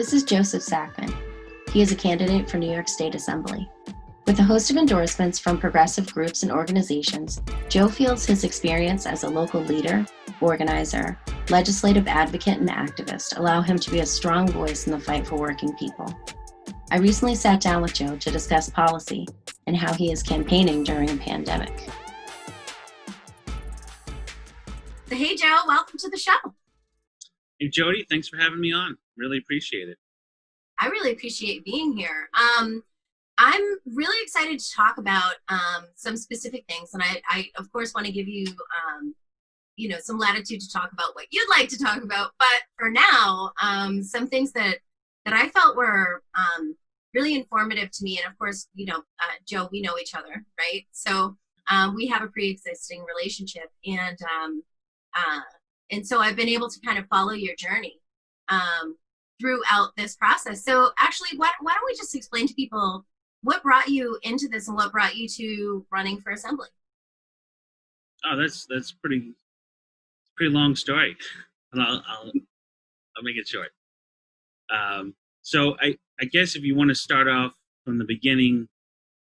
This is Joseph Sackman. He is a candidate for New York State Assembly. With a host of endorsements from progressive groups and organizations, Joe feels his experience as a local leader, organizer, legislative advocate, and activist allow him to be a strong voice in the fight for working people. I recently sat down with Joe to discuss policy and how he is campaigning during a pandemic. So, hey, Joe, welcome to the show. Hey, Jodi, thanks for having me on. Really appreciate it. I really appreciate being here. I'm really excited to talk about some specific things, and I of course want to give you, some latitude to talk about what you'd like to talk about. But for now, some things that I felt were really informative to me, and of course, Joe, we know each other, right? So we have a pre-existing relationship, and so I've been able to kind of follow your journey throughout this process. So actually, why don't we just explain to people what brought you into this and what brought you to running for assembly? Oh, that's pretty long story, and I'll make it short. So I guess if you want to start off from the beginning,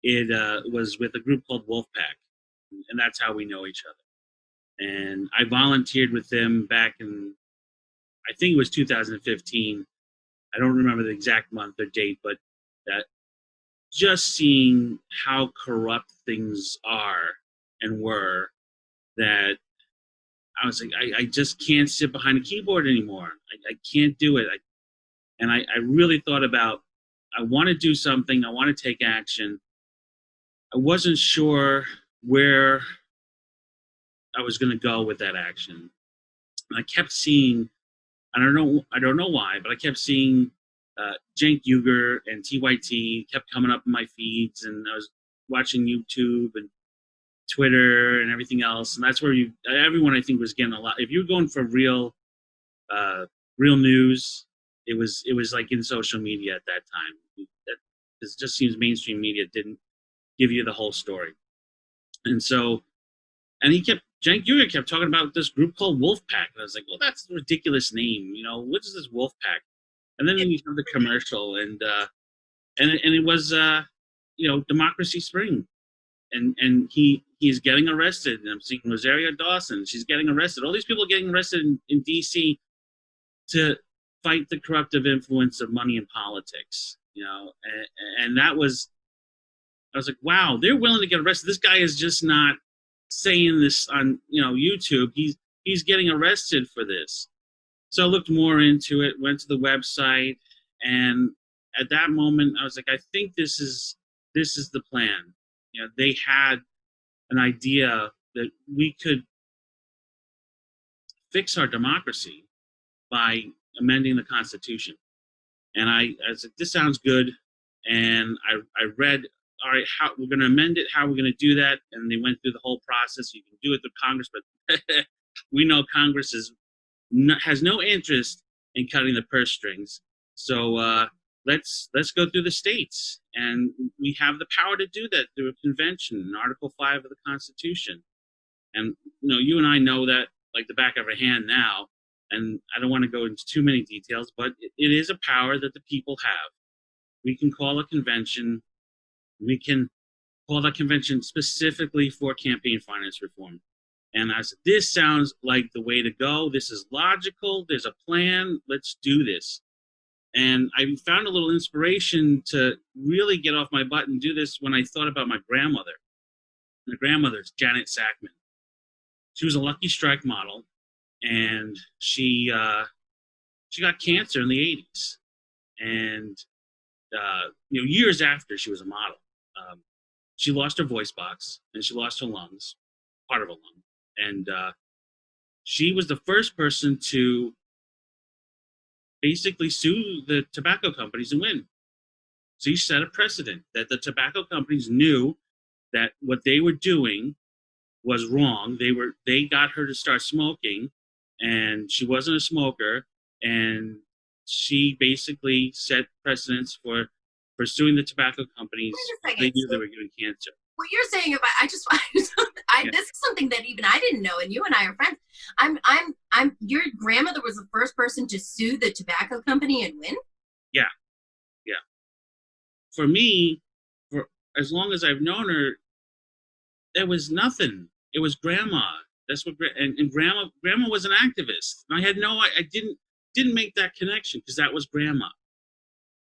it was with a group called Wolfpack, and that's how we know each other. And I volunteered with them back in, I think it was 2015. I don't remember the exact month or date, but that just seeing how corrupt things are and were, that I was like, I just can't sit behind a keyboard anymore. I can't do it. And I really thought about, I want to do something. I want to take action. I wasn't sure where I was going to go with that action. And I kept seeing, I don't know why, but I kept seeing Cenk Uygur and TYT kept coming up in my feeds, and I was watching YouTube and Twitter and everything else, and that's where everyone I think was getting a lot. If you were going for real news, it was like in social media at that time. It just seems mainstream media didn't give you the whole story, and so, and Cenk Uygur kept talking about this group called Wolfpack, and I was like, well, that's a ridiculous name. What is this Wolfpack? And then you have the commercial, and it was Democracy Spring, and he's getting arrested, and I'm seeing Rosario Dawson, she's getting arrested. All these people are getting arrested in D.C. to fight the corruptive influence of money in politics, and that was, I was like, wow, they're willing to get arrested. This guy is just not saying this on YouTube. He's getting arrested for this. So I looked more into it, went to the website, and at that moment I was like, I think this is the plan. They had an idea that we could fix our democracy by amending the Constitution. And I was like, this sounds good. And I read, all right, how we're going to amend it, how we're going to do that. And they went through the whole process. You can do it through Congress, but we know Congress has no interest in cutting the purse strings. So let's go through the states. And we have the power to do that through a convention in Article 5 of the Constitution. And, you and I know that like the back of our hand now. And I don't want to go into too many details, but it is a power that the people have. We can call a convention. We can call that convention specifically for campaign finance reform. And I said, this sounds like the way to go. This is logical. There's a plan. Let's do this. And I found a little inspiration to really get off my butt and do this when I thought about my grandmother. My grandmother's Janet Sackman. She was a Lucky Strike model, and she got cancer in the 80s. And years after she was a model, she lost her voice box and she lost her lungs, part of a lung. And she was the first person to basically sue the tobacco companies and win. So she set a precedent that the tobacco companies knew that what they were doing was wrong. They got her to start smoking, and she wasn't a smoker, and she basically set precedents for pursuing the tobacco companies. They knew they were giving cancer. What you're saying about, this is something that even I didn't know, and you and I are friends. Your grandmother was the first person to sue the tobacco company and win? Yeah, yeah. For me, for as long as I've known her, there was nothing. It was grandma. That's what and grandma was an activist. And I had no I didn't make that connection because that was grandma.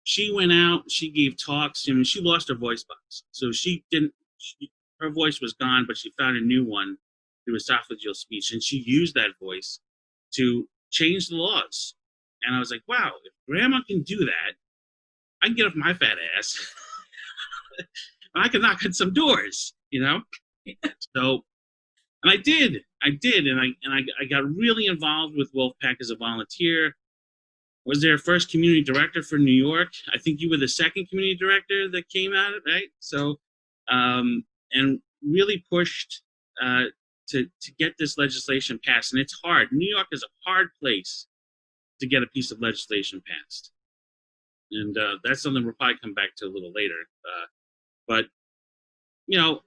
She went out, she gave talks. I mean, she lost her voice box, so she didn't. Her voice was gone, but she found a new one through esophageal speech, and she used that voice to change the laws. And I was like, wow, if grandma can do that, I can get off my fat ass. I can knock on some doors, you know. So, and I did, and I got really involved with Wolfpack as a volunteer. Was their first community director for New York. I think you were the second community director that came out, right? So, and really pushed to get this legislation passed. And it's hard. New York is a hard place to get a piece of legislation passed. And that's something we'll probably come back to a little later. But, you know,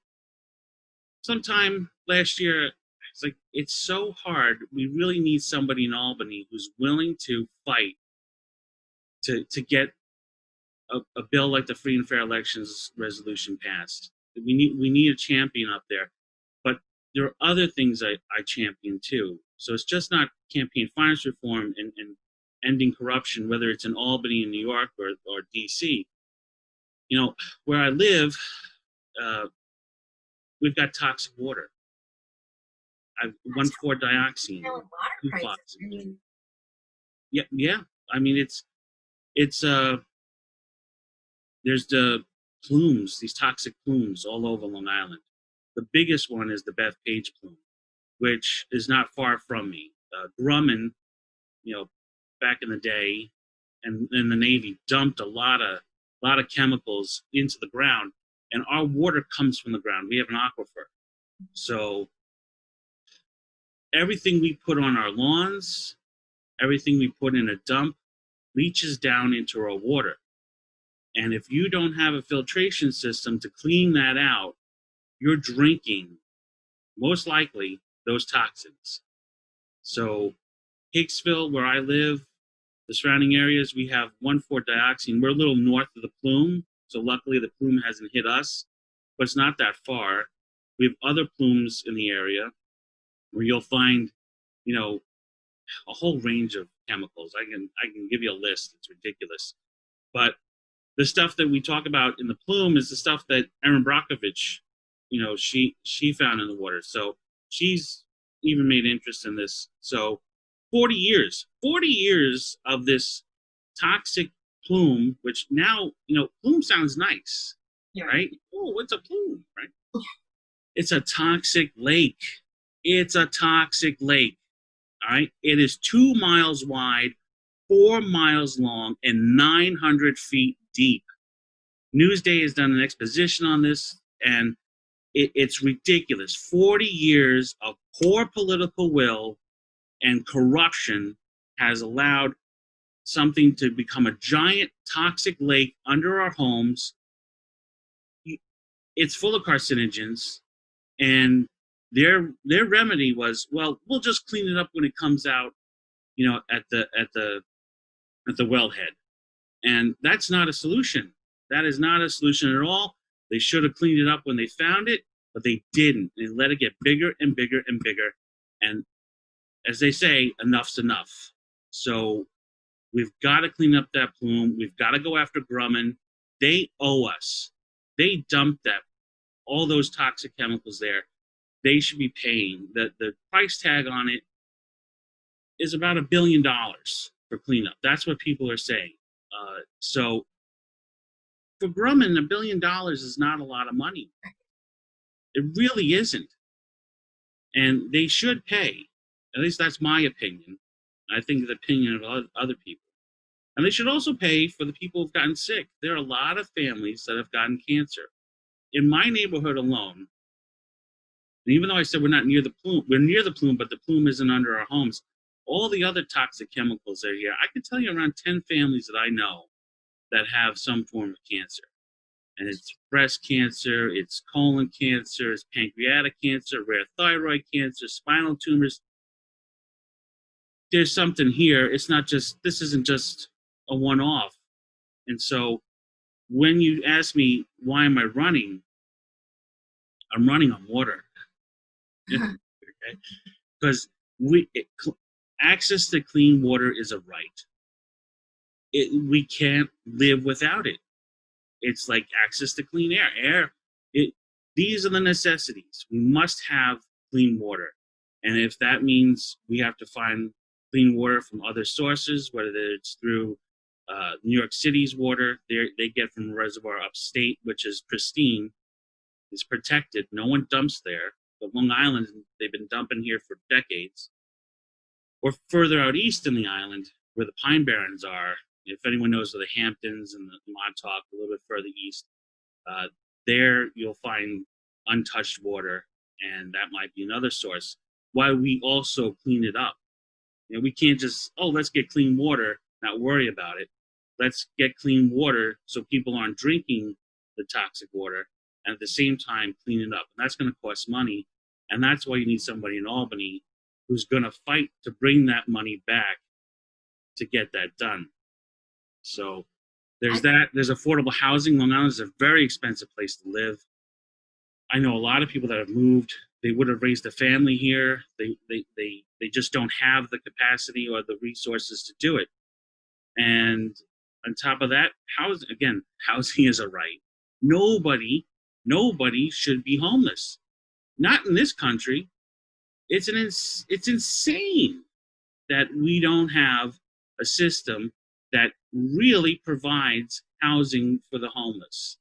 sometime last year, it's like, it's so hard. We really need somebody in Albany who's willing to fight to get a bill like the Free and Fair Elections resolution passed. We need a champion up there. But there are other things I champion too. So it's just not campaign finance reform and ending corruption, whether it's in Albany, in New York, or DC. You know, where I live, we've got toxic water. I've 1,4-dioxane. Yeah. I mean, it's there's the plumes, these toxic plumes all over Long Island. The biggest one is the Bethpage plume, which is not far from me. Grumman, you know, back in the day, and the Navy dumped a lot of chemicals into the ground, and our water comes from the ground. We have an aquifer, so everything we put on our lawns, everything we put in a dump, leaches down into our water. And if you don't have a filtration system to clean that out, you're drinking, most likely, those toxins. So Hicksville, where I live, the surrounding areas, we have 1,4-dioxane. We're a little north of the plume, so luckily the plume hasn't hit us, but it's not that far. We have other plumes in the area where you'll find, you know, a whole range of chemicals. I can give you a list. It's ridiculous. But the stuff that we talk about in the plume is the stuff that Erin Brockovich, you know, she found in the water. So she's even made interest in this. So 40 years of this toxic plume, which now, you know, plume sounds nice, yeah, right? Oh, what's a plume, right? It's a toxic lake. It's a toxic lake, all right? It is 2 miles wide, 4 miles long, and 900 feet deep. Newsday has done an exposition on this, and it's ridiculous. 40 years of poor political will and corruption has allowed something to become a giant toxic lake under our homes. It's full of carcinogens, and their remedy was, well, we'll just clean it up when it comes out, you know, at the wellhead. And that's not a solution. That is not a solution at all. They should have cleaned it up when they found it, but they didn't. They let it get bigger and bigger and bigger. And as they say, enough's enough. So we've got to clean up that plume. We've got to go after Grumman. They owe us. They dumped all those toxic chemicals there. They should be paying. The price tag on it is about $1 billion for cleanup. That's what people are saying. So for Grumman, $1 billion is not a lot of money. It really isn't. And they should pay. At least that's my opinion. I think the opinion of other people. And they should also pay for the people who've gotten sick. There are a lot of families that have gotten cancer. In my neighborhood alone, and even though I said we're not near the plume, we're near the plume, but the plume isn't under our homes. All the other toxic chemicals are here. I can tell you around 10 families that I know that have some form of cancer. And it's breast cancer, it's colon cancer, it's pancreatic cancer, rare thyroid cancer, spinal tumors. There's something here. It's not just, this isn't just a one-off. And so when you ask me, why am I running? I'm running on water. Okay? Because we it, access to clean water is a right. We can't live without it. It's like access to clean air. These are the necessities. We must have clean water. And if that means we have to find clean water from other sources, whether it's through New York City's water, they get from a reservoir upstate, which is pristine, is protected. No one dumps there. But Long Island, they've been dumping here for decades. Or further out east in the island, where the Pine Barrens are, if anyone knows where the Hamptons and the Montauk, a little bit further east, there you'll find untouched water, and that might be another source. Why we also clean it up. We can't just, let's get clean water, not worry about it. Let's get clean water so people aren't drinking the toxic water, and at the same time clean it up. And that's going to cost money, and that's why you need somebody in Albany who's going to fight to bring that money back to get that done. So there's that. There's affordable housing. Long Island is a very expensive place to live. I know a lot of people that have moved. They would have raised a family here. They just don't have the capacity or the resources to do it. And on top of that, housing is a right. Nobody should be homeless. Not in this country. It's insane that we don't have a system that really provides housing for the homeless.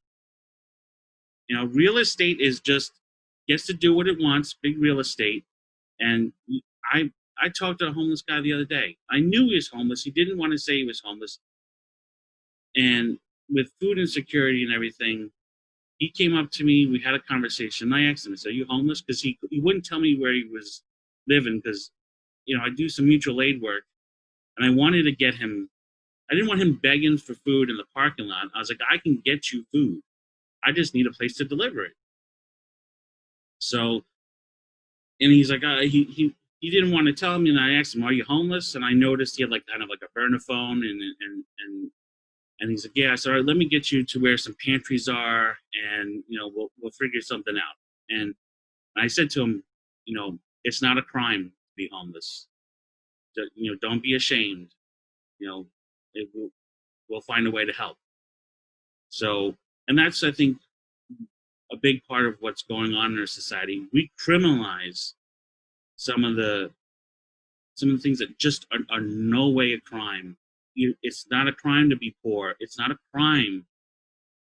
Real estate gets to do what it wants, big real estate. And I talked to a homeless guy the other day. I knew he was homeless. He didn't want to say he was homeless. And with food insecurity and everything, he came up to me. We had a conversation. I asked him, I said, "Are you homeless?" Because he wouldn't tell me where he was living, because I do some mutual aid work, and I wanted to get him. I didn't want him begging for food in the parking lot. I was like, I can get you food. I just need a place to deliver it. So, and he's like, he didn't want to tell me, and I asked him, "Are you homeless?" And I noticed he had kind of a burner phone, and he's like, "Yeah." I said, "All right, let me get you to where some pantries are, and we'll figure something out." And I said to him, it's not a crime to be homeless. Don't be ashamed. We'll find a way to help. So, and that's, I think, a big part of what's going on in our society. We criminalize some of the things that just are no way a crime. It's not a crime to be poor. It's not a crime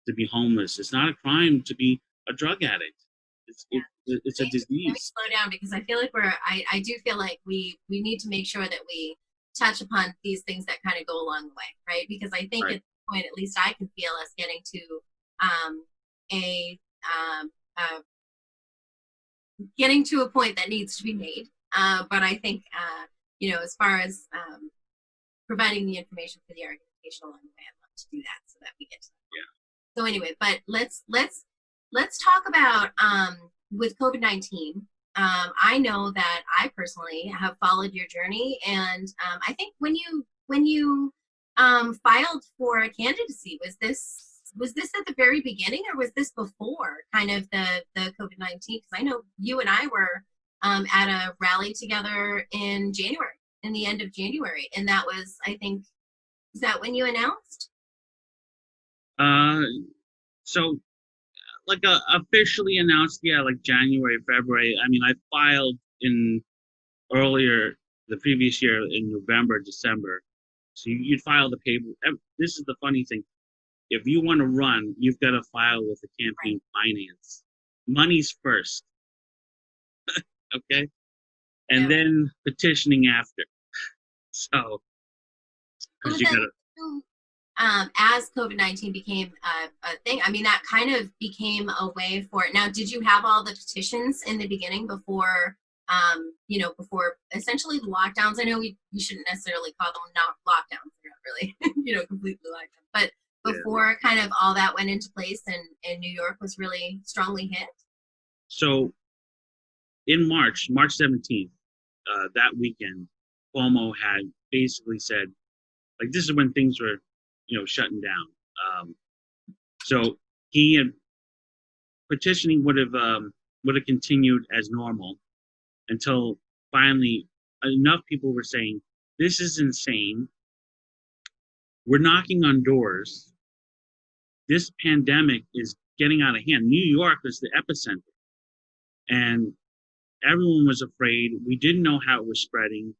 to be homeless. It's not a crime to be a drug addict. It's a disease. Let me slow down, because I feel like I do feel like we need to make sure that we touch upon these things that kind of go along the way, right? Because I think at this point, at least I can feel us getting to getting to a point that needs to be made. But I think as far as providing the information for the argumentation along the way, I'd love to do that so that we get to that. Yeah. So anyway, but let's talk about with COVID-19. I know that I personally have followed your journey, and I think when you filed for a candidacy, was this at the very beginning, or was this before kind of the COVID-19? Because I know you and I were at a rally together in January, in the end of January, and that was, I think, is that when you announced? So officially announced, January, February. I mean, I filed in earlier the previous year in November, December. So you'd file the paper. This is the funny thing. If you want to run, you've got to file with the campaign finance. Money's first. Okay? And then petitioning after. So, because you got to. As COVID-19 became a thing, I mean, that kind of became a way for it. Now, did you have all the petitions in the beginning before, before essentially lockdowns? I know we shouldn't necessarily call them not lockdowns. They're not really, completely lockdowns. But before kind of all that went into place, and New York was really strongly hit? So in March 17th, that weekend, Cuomo had basically said, this is when things were, shutting down. So he had petitioning would have continued as normal until finally enough people were saying, "This is insane. We're knocking on doors. This pandemic is getting out of hand. New York was the epicenter, and everyone was afraid. We didn't know how it was spreading,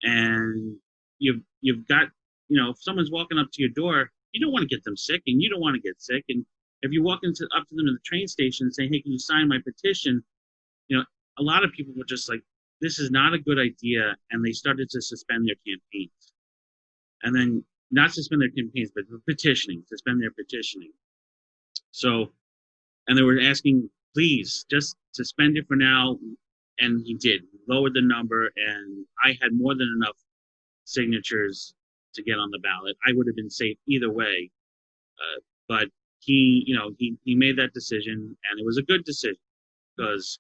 and you've got, if someone's walking up to your door, you don't want to get them sick, and you don't want to get sick. And if you walk up to them in the train station and say, "Hey, can you sign my petition?" A lot of people were just like, "This is not a good idea," and they started to suspend their campaigns, and then not suspend their campaigns, but suspend their petitioning. So, and they were asking, "Please, just suspend it for now." And he did. He lowered the number, and I had more than enough signatures to get on the ballot. I would have been safe either way, but he made that decision, and it was a good decision because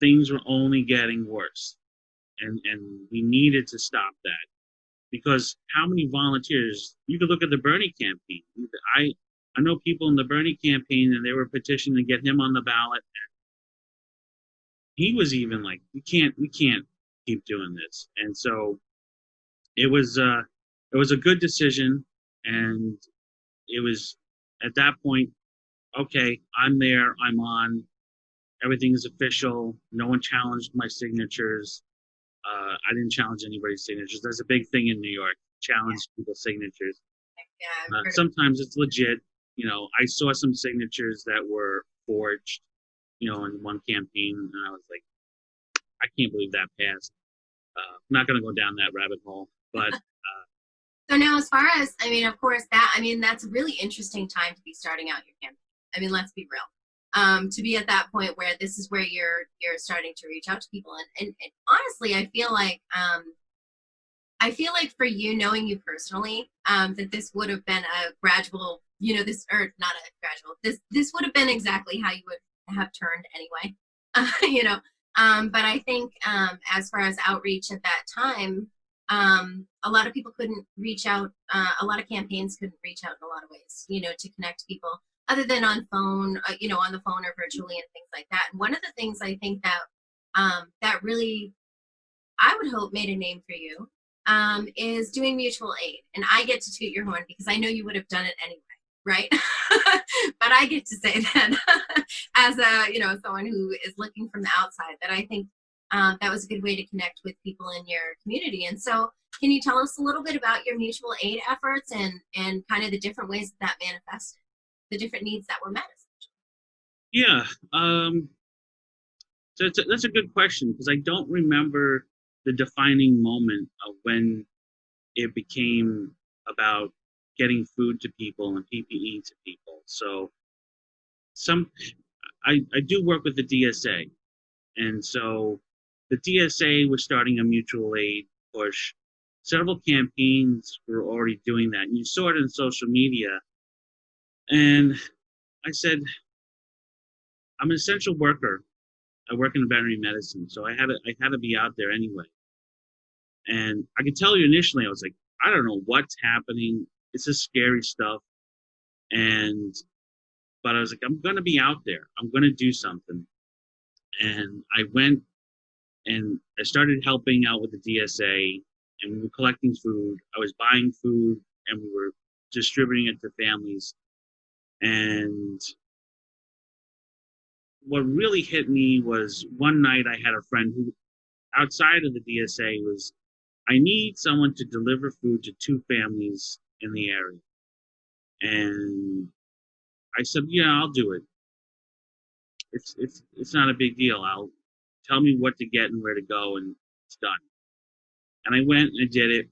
things were only getting worse, and we needed to stop that because how many volunteers? You could look at the Bernie campaign. I know people in the Bernie campaign, and they were petitioning to get him on the ballot. He was even like, we can't keep doing this. And so it was a good decision, and it was at that point, okay, I'm there, I'm on, everything is official. No one challenged my signatures. I didn't challenge anybody's signatures. That's a big thing in New York, challenge people's signatures. Yeah, sometimes it's legit. I saw some signatures that were forged, in one campaign, and I was like, I can't believe that passed. I'm not going to go down that rabbit hole, but so now, as far as, of course, that's a really interesting time to be starting out your campaign. Let's be real. To be at that point where this is where you're starting to reach out to people, and honestly, I feel like for you, knowing you personally, that this would have been a gradual, not a gradual. This would have been exactly how you would have turned anyway. But I think as far as outreach at that time, a lot of people couldn't reach out. A lot of campaigns couldn't reach out in a lot of ways, to connect people other than on phone, on the phone or virtually and things like that. And one of the things I think that that really, I would hope, made a name for you is doing mutual aid. And I get to toot your horn because I know you would have done it anyway, right? But I get to say that as someone who is looking from the outside, that I think that was a good way to connect with people in your community. And so, can you tell us a little bit about your mutual aid efforts and kind of the different ways that manifested, the different needs that were met? Yeah. So that's a good question because I don't remember the defining moment of when it became about getting food to people and PPE to people. So I do work with the DSA, and so the DSA was starting a mutual aid push. Several campaigns were already doing that, and you saw it in social media. And I said, I'm an essential worker. I work in veterinary medicine, so I had to be out there anyway. And I can tell you initially, I was like, I don't know what's happening. It's just scary stuff. But I was like, I'm gonna be out there. I'm gonna do something. And I went and I started helping out with the DSA, and we were collecting food. I was buying food, and we were distributing it to families. And what really hit me was one night I had a friend who, outside of the DSA, was, I need someone to deliver food to 2 families in the area. And I said, yeah, I'll do it. It's not a big deal. Tell me what to get and where to go, and it's done. And I went and I did it.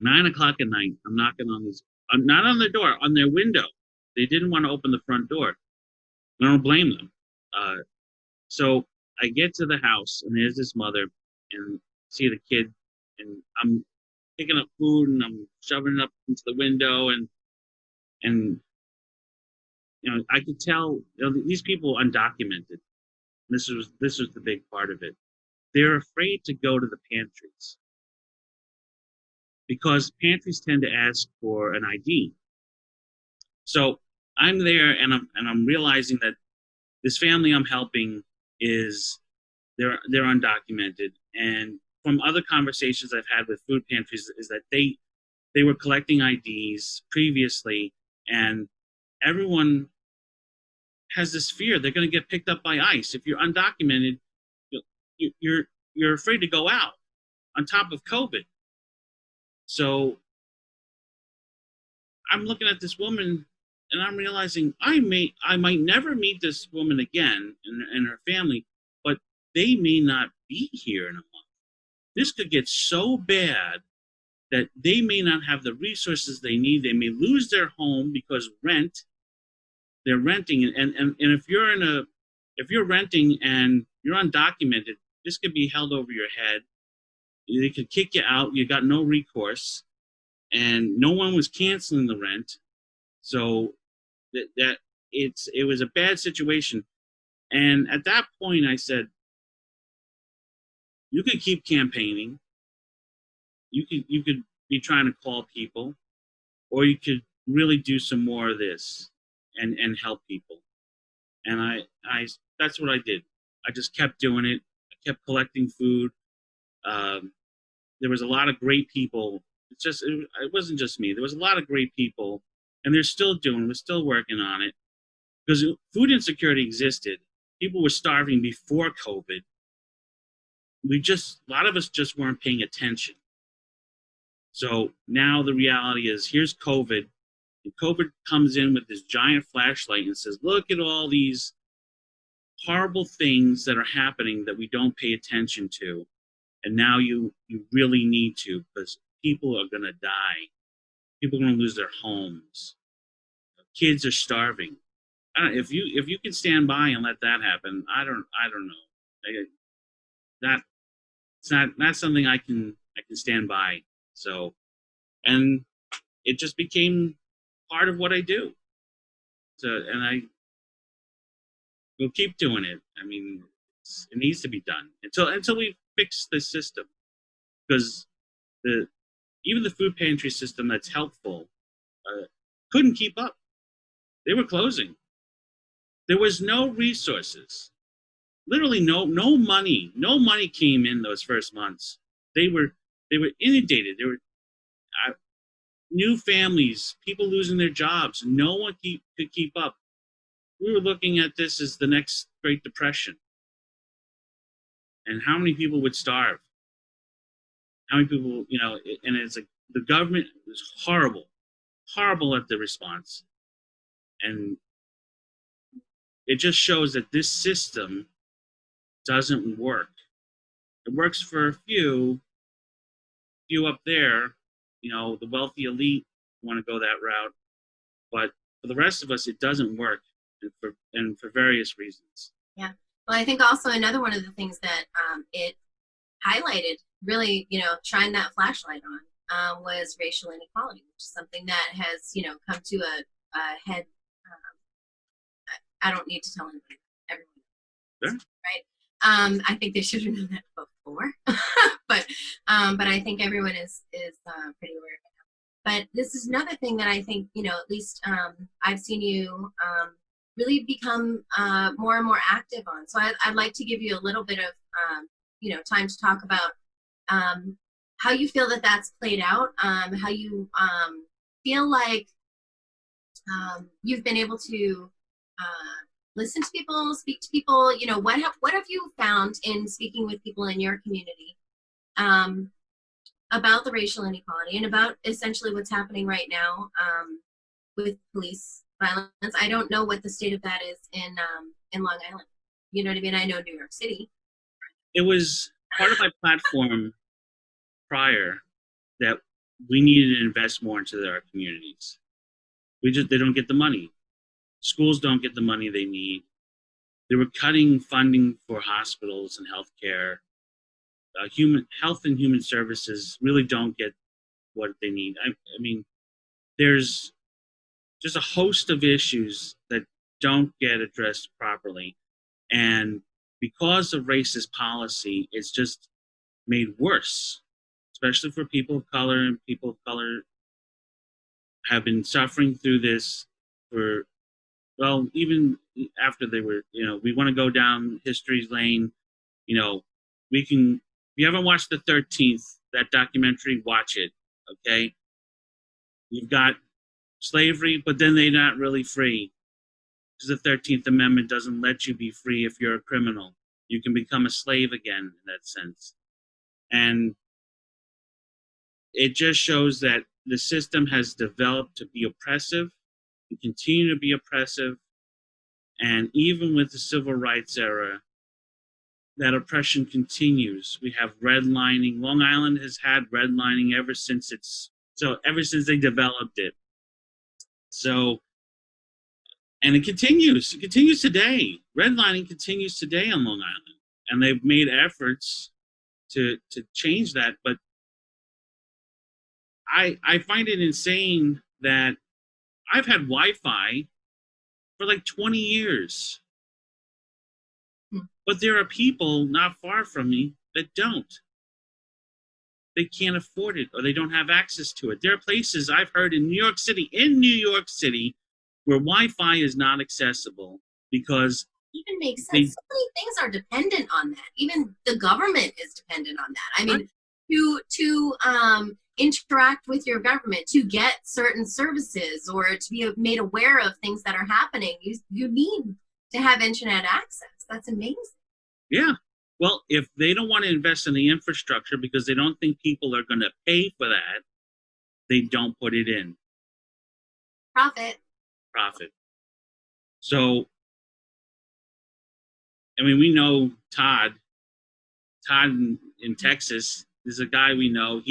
9:00 at night, I'm knocking on these. I'm not on their door, on their window. They didn't want to open the front door. I don't blame them. So I get to the house, and there's this mother, and see the kid, and I'm picking up food, and I'm shoving it up into the window, and I could tell, these people are undocumented. This was the big part of it. They're afraid to go to the pantries because pantries tend to ask for an ID. So I'm there, and I'm realizing that this family I'm helping is they're undocumented, and from other conversations I've had with food pantries is that they were collecting IDs previously, and everyone has this fear they're going to get picked up by ICE if you're undocumented. You're you're afraid to go out on top of COVID. So I'm looking at this woman, and I'm realizing I might never meet this woman again and her family, but they may not be here in a month. This could get so bad that they may not have the resources they need. They may lose their home because they're renting, and if you're if you're renting and you're undocumented, this could be held over your head. They could kick you out. You got no recourse, and no one was canceling the rent. So that it was a bad situation. And at that point, I said, you could keep campaigning. You could be trying to call people, or you could really do some more of this and help people. And I that's what I did. I just kept doing it. I kept collecting food. Um, there was a lot of great people. It wasn't just me. There was a lot of great people, and they're still doing. We're still working on it because food insecurity existed. People were starving before COVID. A lot of us just weren't paying attention. So now the reality is, here's COVID, and COVID comes in with this giant flashlight and says, look at all these horrible things that are happening that we don't pay attention to. And now you really need to, because people are going to die. People are going to lose their homes. Kids are starving. If you can stand by and let that happen, I don't know. That's something I can stand by. So, and it just became part of what I do. So, and I will keep doing it. I mean, it needs to be done until we fix the system, because even the food pantry system that's helpful couldn't keep up. They were closing. There was no resources. Literally no money. No money came in those first months. They were inundated. There were new families, people losing their jobs. No one could keep up. We were looking at this as the next Great Depression. And how many people would starve? How many people, and it's like the government was horrible at the response. And it just shows that this system doesn't work. It works for a few up there, the wealthy elite want to go that route, but for the rest of us, it doesn't work, and for various reasons. Yeah. Well, I think also another one of the things that it highlighted, really, shine that flashlight on, was racial inequality, which is something that has, come to a head. I don't need to tell anybody. Everyone, sure. Right? I think they should have known that before, but I think everyone is pretty aware of it. But this is another thing that I think, at least I've seen you really become more and more active on. So I'd like to give you a little bit of time to talk about how you feel that that's played out, how you feel like you've been able to listen to people, speak to people. What have you found in speaking with people in your community about the racial inequality and about essentially what's happening right now with police violence? I don't know what the state of that is in Long Island. You know what I mean? I know New York City. It was part of my platform prior that we needed to invest more into our communities. They don't get the money. Schools don't get the money they need. They were cutting funding for hospitals and healthcare. Health and human services really don't get what they need. I mean, there's just a host of issues that don't get addressed properly. And because of racist policy, it's just made worse, especially for people of color, and people of color have been suffering through this for, well, even after they were, we want to go down history's lane, we can, if you haven't watched the 13th, that documentary, watch it, okay? You've got slavery, but then they're not really free, because the 13th Amendment doesn't let you be free if you're a criminal. You can become a slave again in that sense. And it just shows that the system has developed to be oppressive and continue to be oppressive. And even with the civil rights era, that oppression continues. We have redlining. Long Island has had redlining ever since ever since they developed it. So, and it continues. It continues today. Redlining continues today on Long Island, and they've made efforts to change that. But I find it insane that I've had Wi-Fi for like 20 years. But there are people not far from me that don't. They can't afford it, or they don't have access to it. There are places I've heard in New York City, where Wi-Fi is not accessible because even makes sense. So many things are dependent on that. Even the government is dependent on that. I mean, to interact with your government, to get certain services, or to be made aware of things that are happening, you need to have internet access. That's amazing. Yeah. Well, if they don't want to invest in the infrastructure because they don't think people are going to pay for that, they don't put it in. Profit. So, I mean, we know Todd in Texas is a guy we know.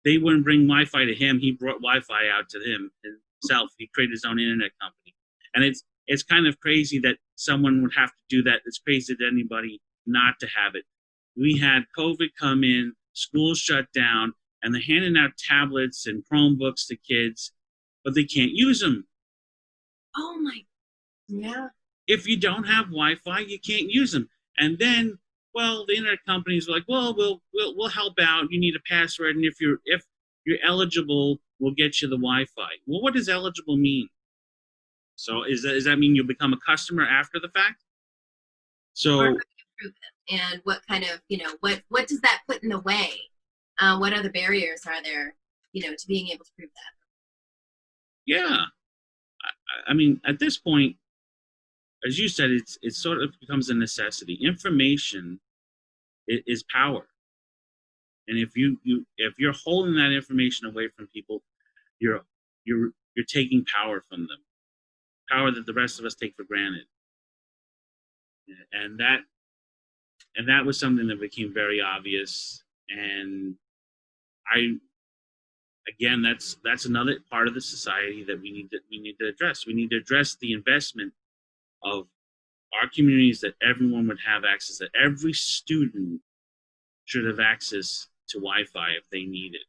They wouldn't bring Wi-Fi to him. He brought Wi-Fi out to himself. He created his own internet company. And it's kind of crazy that someone would have to do that. It's crazy to anybody not to have it. We had COVID come in, schools shut down, and they're handing out tablets and Chromebooks to kids, but they can't use them. Oh my, yeah. If you don't have Wi-Fi, you can't use them. And then, well, the internet companies are like, well, we'll help out. You need a password, and if you're eligible, we'll get you the Wi-Fi. Well, what does eligible mean? So does that mean you'll become a customer after the fact? So, and what kind of, what does that put in the way? What other barriers are there, to being able to prove that? Yeah. I mean, at this point, as you said, it sort of becomes a necessity. Information is power. And if you're holding that information away from people, you're taking power from them. Power that the rest of us take for granted. And that was something that became very obvious. And that's another part of the society that we need to address. We need to address the investment of our communities, that everyone would have access, that every student should have access to Wi-Fi if they need it.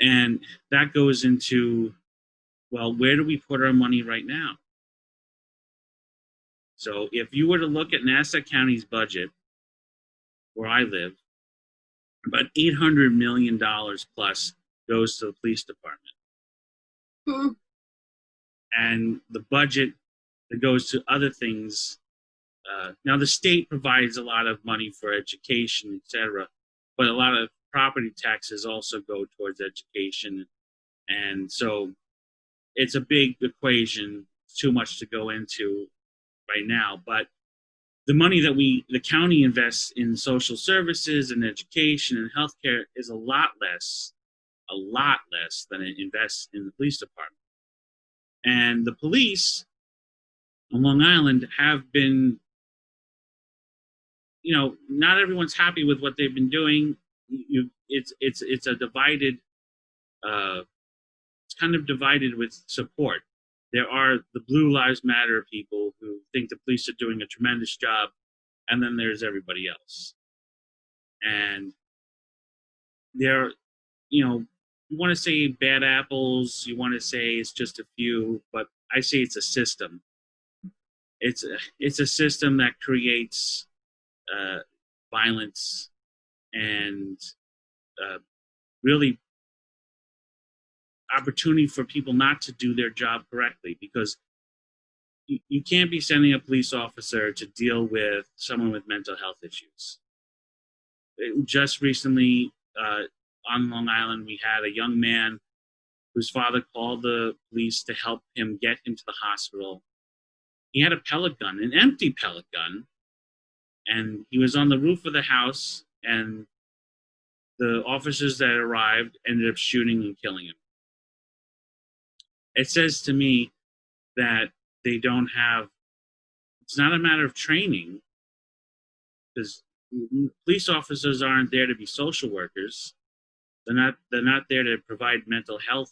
And that goes into, well, where do we put our money right now? So if you were to look at Nassau County's budget, where I live, about $800 million plus goes to the police department. Hmm. And the budget that goes to other things, now the state provides a lot of money for education, etc., but a lot of property taxes also go towards education. And so it's a big equation, too much to go into right now, but the money that the county invests in social services and education and healthcare is a lot less than it invests in the police department. And the police on Long Island have been, not everyone's happy with what they've been doing. It's a divided, it's kind of divided with support. There are the Blue Lives Matter people who think the police are doing a tremendous job, and then there's everybody else. And there, you want to say bad apples, you want to say it's just a few, but I say it's a system. It's a system that creates violence, and really opportunity for people not to do their job correctly, because you can't be sending a police officer to deal with someone with mental health issues. Just recently, on Long Island, we had a young man whose father called the police to help him get him to the hospital. He had a pellet gun, an empty pellet gun, and he was on the roof of the house, and the officers that arrived ended up shooting and killing him. It says to me that they don't have, it's not a matter of training, because police officers aren't there to be social workers. They're not there to provide mental health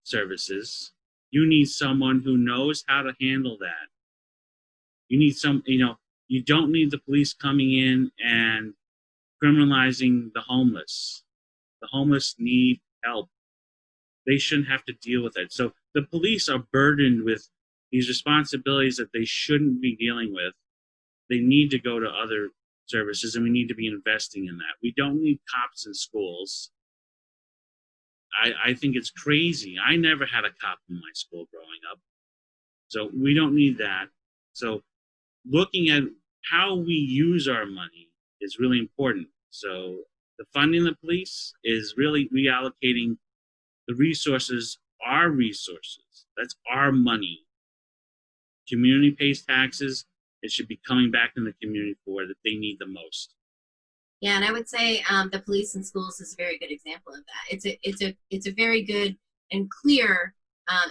services. You need someone who knows how to handle that. You need you don't need the police coming in and criminalizing the homeless. The homeless need help. They shouldn't have to deal with it. So the police are burdened with these responsibilities that they shouldn't be dealing with. They need to go to other services, and we need to be investing in that. We don't need cops in schools. I think it's crazy. I never had a cop in my school growing up. So we don't need that. So looking at how we use our money is really important. So the funding the police is really reallocating the resources, our resources. That's our money. Community pays taxes. It should be coming back in the community for that they need the most. Yeah, and I would say the police in schools is a very good example of that. It's a very good and clear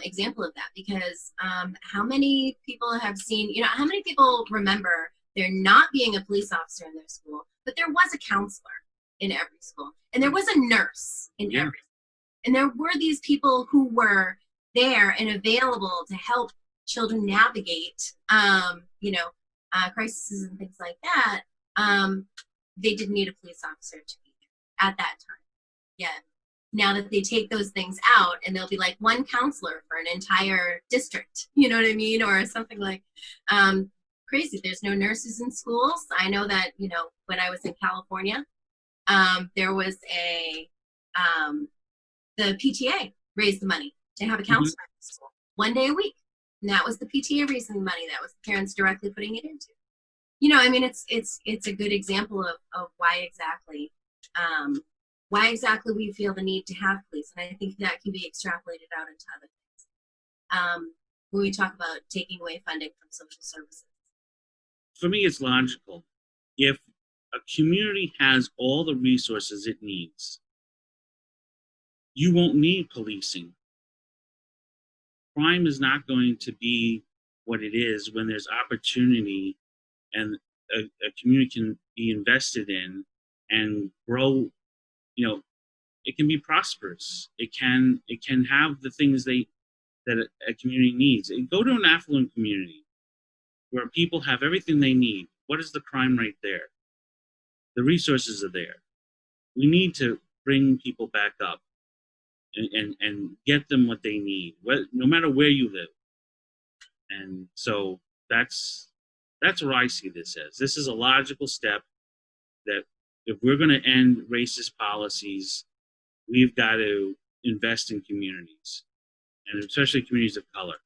example of that, because how many people have seen, how many people remember there not being a police officer in their school, but there was a counselor in every school, and there was a nurse in every school, and there were these people who were there and available to help children navigate, crises and things like that. They didn't need a police officer to be there at that time. Yeah. Now that they take those things out, and they'll be like one counselor for an entire district, you know what I mean? Or something like crazy. There's no nurses in schools. I know that, when I was in California, there was the PTA raised the money to have a counselor in school 1 day a week. And that was the PTA raising the money. That was the parents directly putting it into. It's a good example of why exactly we feel the need to have police, and I think that can be extrapolated out into other things. When we talk about taking away funding from social services, for me, it's logical. If a community has all the resources it needs, you won't need policing. Crime is not going to be what it is when there's opportunity and a community can be invested in and grow. It can be prosperous. It can have the things that a community needs. Go to an affluent community where people have everything they need. What is the crime rate there? The resources are there. We need to bring people back up and get them what they need, no matter where you live. And so that's where I see this as. This is a logical step that if we're going to end racist policies, we've got to invest in communities, and especially communities of color.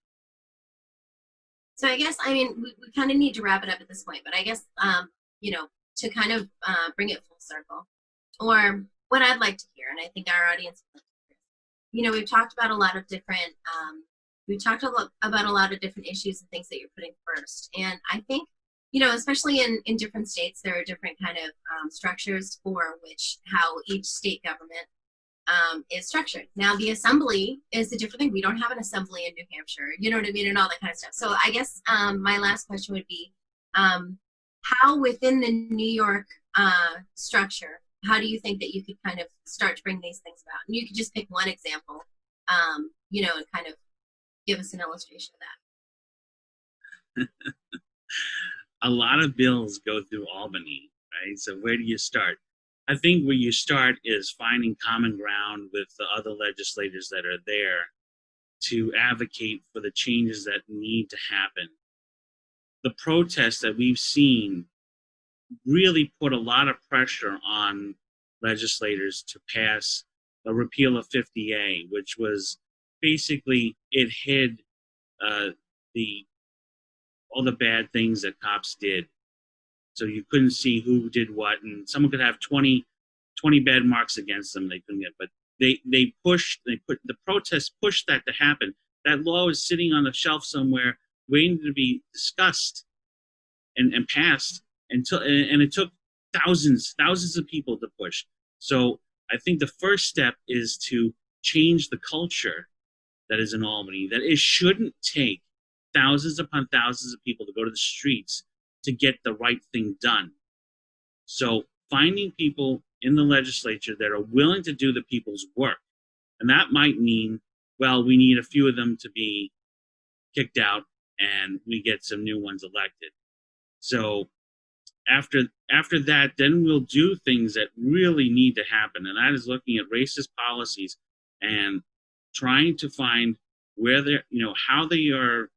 So I guess, we kind of need to wrap it up at this point, but I guess, to kind of bring it full circle, or what I'd like to hear, and I think our audience would like to hear. We've talked about a lot of different, about a lot of different issues and things that you're putting first. And I think, especially in different states, there are different kind of structures for how each state government is structured. Now, the assembly is a different thing. We don't have an assembly in New Hampshire, you know what I mean, and all that kind of stuff. So I guess my last question would be, how within the New York structure, how do you think that you could kind of start to bring these things about? And you could just pick one example, and kind of give us an illustration of that. A lot of bills go through Albany, right? So where do you start? I think where you start is finding common ground with the other legislators that are there to advocate for the changes that need to happen. The protests that we've seen really put a lot of pressure on legislators to pass a repeal of 50A, which was basically it hid the all the bad things that cops did. So you couldn't see who did what, and someone could have 20 bad marks against them they couldn't get. But the protests pushed that to happen. That law is sitting on the shelf somewhere, waiting to be discussed and passed and it took thousands of people to push. So I think the first step is to change the culture that is in Albany, that it shouldn't take thousands upon thousands of people to go to the streets to get the right thing done. So finding people in the legislature that are willing to do the people's work, and that might mean, well, we need a few of them to be kicked out and we get some new ones elected. So after that, then we'll do things that really need to happen, and that is looking at racist policies and trying to find where they're, how they are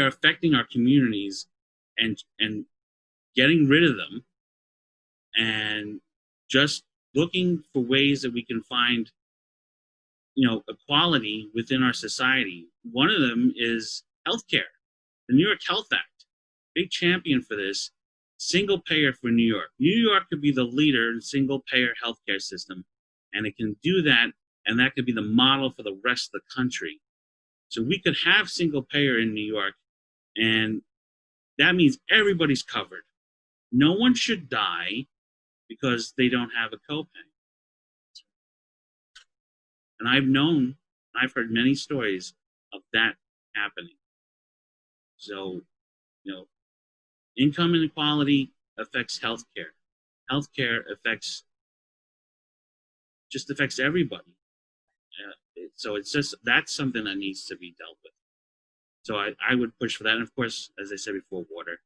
affecting our communities, and getting rid of them, and just looking for ways that we can find, equality within our society. One of them is healthcare. The New York Health Act, big champion for this. Single payer for New York. New York could be the leader in single payer healthcare system, and it can do that, and that could be the model for the rest of the country. So we could have single payer in New York, and that means everybody's covered. No one should die because they don't have a copay. And I've heard many stories of that happening. So, income inequality affects healthcare. Healthcare affects everybody. So that's something that needs to be dealt with. So I would push for that. And of course, as I said before, water.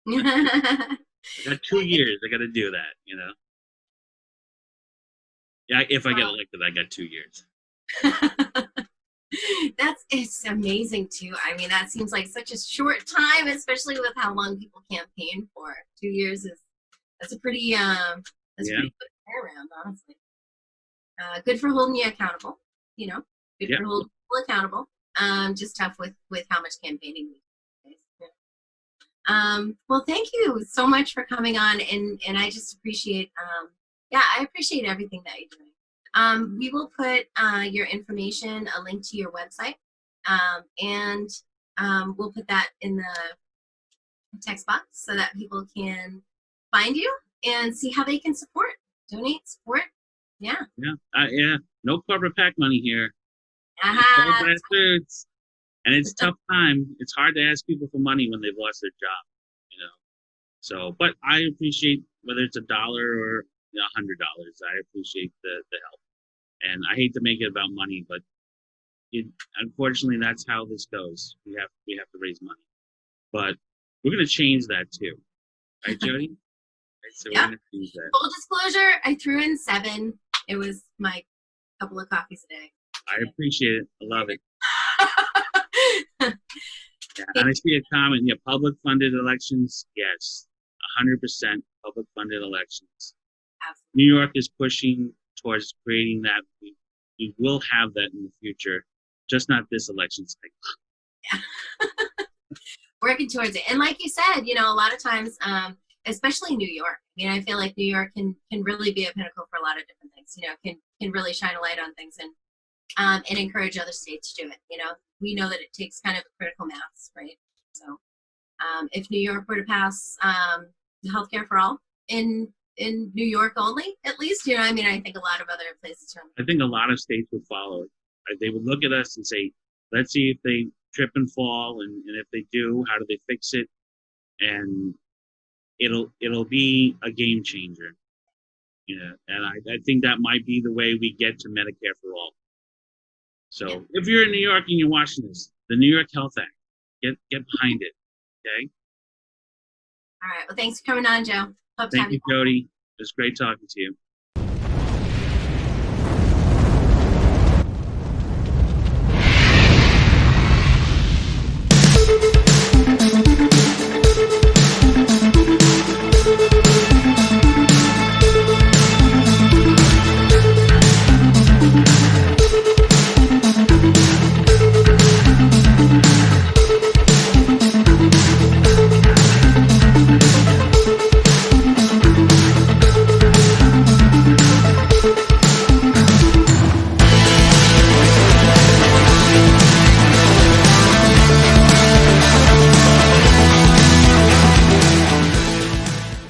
I got 2 years. I got to do that, Yeah, if I get elected, I got 2 years. It's amazing too. I mean, that seems like such a short time, especially with how long people campaign for. 2 years that's a pretty pretty good turnaround, honestly. Good for holding you accountable, good for holding people accountable. Just tough with how much campaigning we do. Well, thank you so much for coming on, and I just appreciate I appreciate everything that you're doing. We will put your information, a link to your website, and we'll put that in the text box so that people can find you and see how they can donate, support. Yeah. No corporate PAC money here. Uh-huh. And it's tough time. It's hard to ask people for money when they've lost their job, So, but I appreciate whether it's $1 or $100. I appreciate the help, and I hate to make it about money, but unfortunately that's how this goes. We have to raise money, but we're going to change that too, right, Jodi? Right, so we're going to change that. Full disclosure: I threw in 7. It was my couple of coffees a day. I appreciate it. I love it. And I see a comment. Public funded elections. Yes, 100% public funded elections. Absolutely. New York is pushing towards creating that. We will have that in the future, just not this election cycle. Yeah. Working towards it. And like you said, a lot of times, especially New York, I feel like New York can really be a pinnacle for a lot of different things, can really shine a light on things and encourage other states to do it. We know that it takes kind of a critical mass, right? So if New York were to pass healthcare for all in New York only, at least, I think a lot of other places around. I think a lot of states would follow it. They would look at us and say, let's see if they trip and fall, and if they do, how do they fix it? And it'll be a game changer. And I think that might be the way we get to Medicare for all. So if you're in New York and you're watching this, the New York Health Act, get behind it, okay? All right. Well, thanks for coming on, Joe. Thank you, Jodi. It was great talking to you.